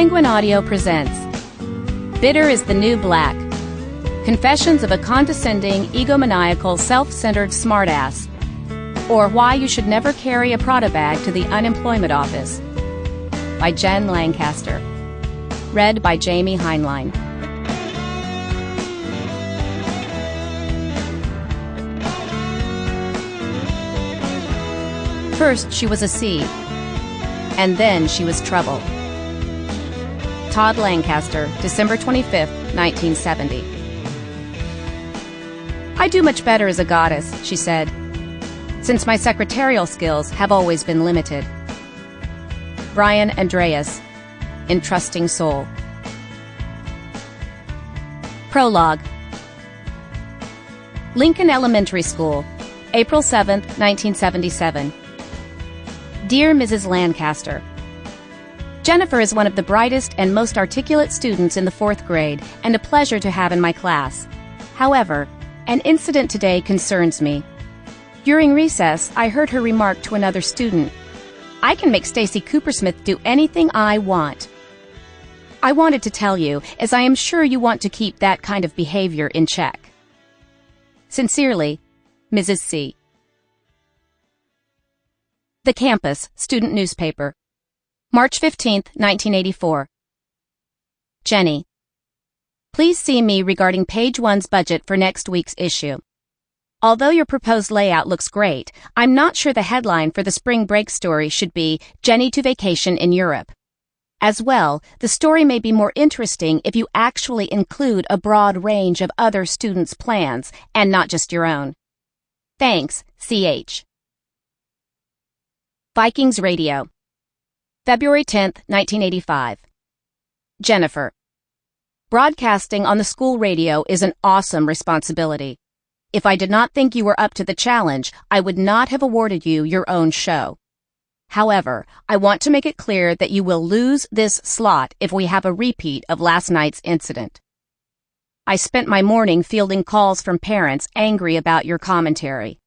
Penguin Audio presents Bitter is the New Black. Confessions of a Condescending, Egomaniacal, Self-Centered Smartass. Or Why You Should Never Carry a Prada Bag to the Unemployment Office. By Jen Lancaster. Read by Jamie Heinlein. First she was a seed, and then she was trouble. Todd Lancaster, December 25, 1970. I do much better as a goddess, she said, since my secretarial skills have always been limited. Brian Andreas, Entrusting Soul. Prologue. Lincoln Elementary School, April 7, 1977. Dear Mrs. Lancaster, Jennifer is one of the brightest and most articulate students in the 4th grade and a pleasure to have in my class. However, an incident today concerns me. During recess, I heard her remark to another student, "I can make Stacy Coopersmith do anything I want." I wanted to tell you, as I am sure you want to keep that kind of behavior in check. Sincerely, Mrs. C. The Campus, Student Newspaper, March 15, 1984. Jenny, please see me regarding page 1's budget for next week's issue. Although your proposed layout looks great, I'm not sure the headline for the spring break story should be Jenny to Vacation in Europe. As well, the story may be more interesting if you actually include a broad range of other students' plans and not just your own. Thanks, C.H. Vikings Radio, February 10, 1985. Jennifer, broadcasting on the school radio is an awesome responsibility. If I did not think you were up to the challenge, I would not have awarded you your own show. However, I want to make it clear that you will lose this slot if we have a repeat of last night's incident. I spent my morning fielding calls from parents angry about your commentary.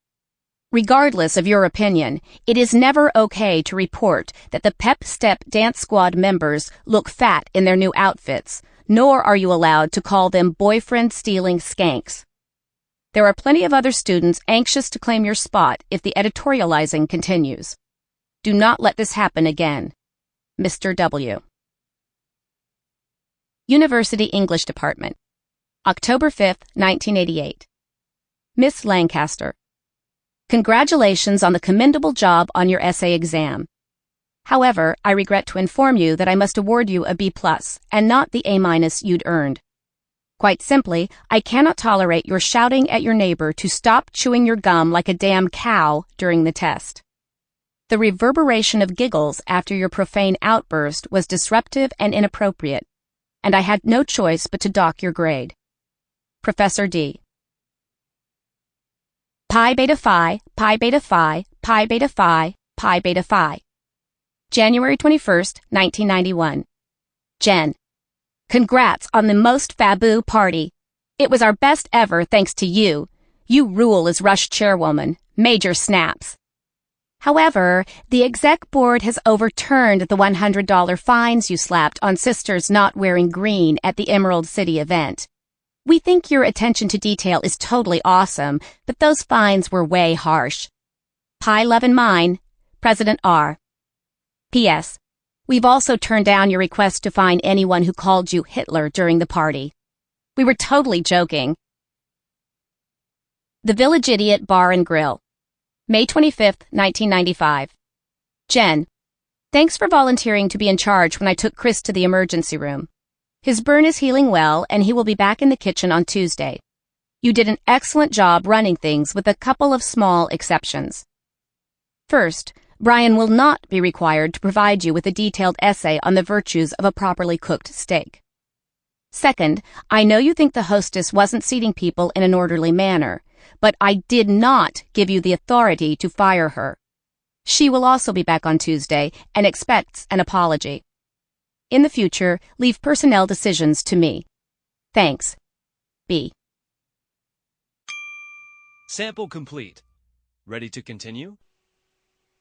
Regardless of your opinion, it is never okay to report that the Pep Step Dance Squad members look fat in their new outfits, nor are you allowed to call them boyfriend-stealing skanks. There are plenty of other students anxious to claim your spot if the editorializing continues. Do not let this happen again. Mr. W. University English Department, October 5, 1988. Miss Lancaster, congratulations on the commendable job on your essay exam. However, I regret to inform you that I must award you a B+ and not the A- you'd earned. Quite simply, I cannot tolerate your shouting at your neighbor to stop chewing your gum like a damn cow during the test. The reverberation of giggles after your profane outburst was disruptive and inappropriate, and I had no choice but to dock your grade. Professor D. Pi beta phi, pi beta phi, pi beta phi, pi beta phi. January 21st, 1991. Jen, congrats on the most faboo party. It was our best ever thanks to you. You rule as Rush chairwoman. Major snaps. However, the exec board has overturned the $100 fines you slapped on sisters not wearing green at the Emerald City event. We think your attention to detail is totally awesome, but those fines were way harsh. Pi love and mine, President R. P.S. We've also turned down your request to fine anyone who called you Hitler during the party. We were totally joking. The Village Idiot Bar and Grill, May 25, 1995. Jen, thanks for volunteering to be in charge when I took Chris to the emergency room. His burn is healing well, and he will be back in the kitchen on Tuesday. You did an excellent job running things with a couple of small exceptions. First, Brian will not be required to provide you with a detailed essay on the virtues of a properly cooked steak. Second, I know you think the hostess wasn't seating people in an orderly manner, but I did not give you the authority to fire her. She will also be back on Tuesday and expects an apology. In the future, leave personnel decisions to me. Thanks. B. Sample complete. Ready to continue?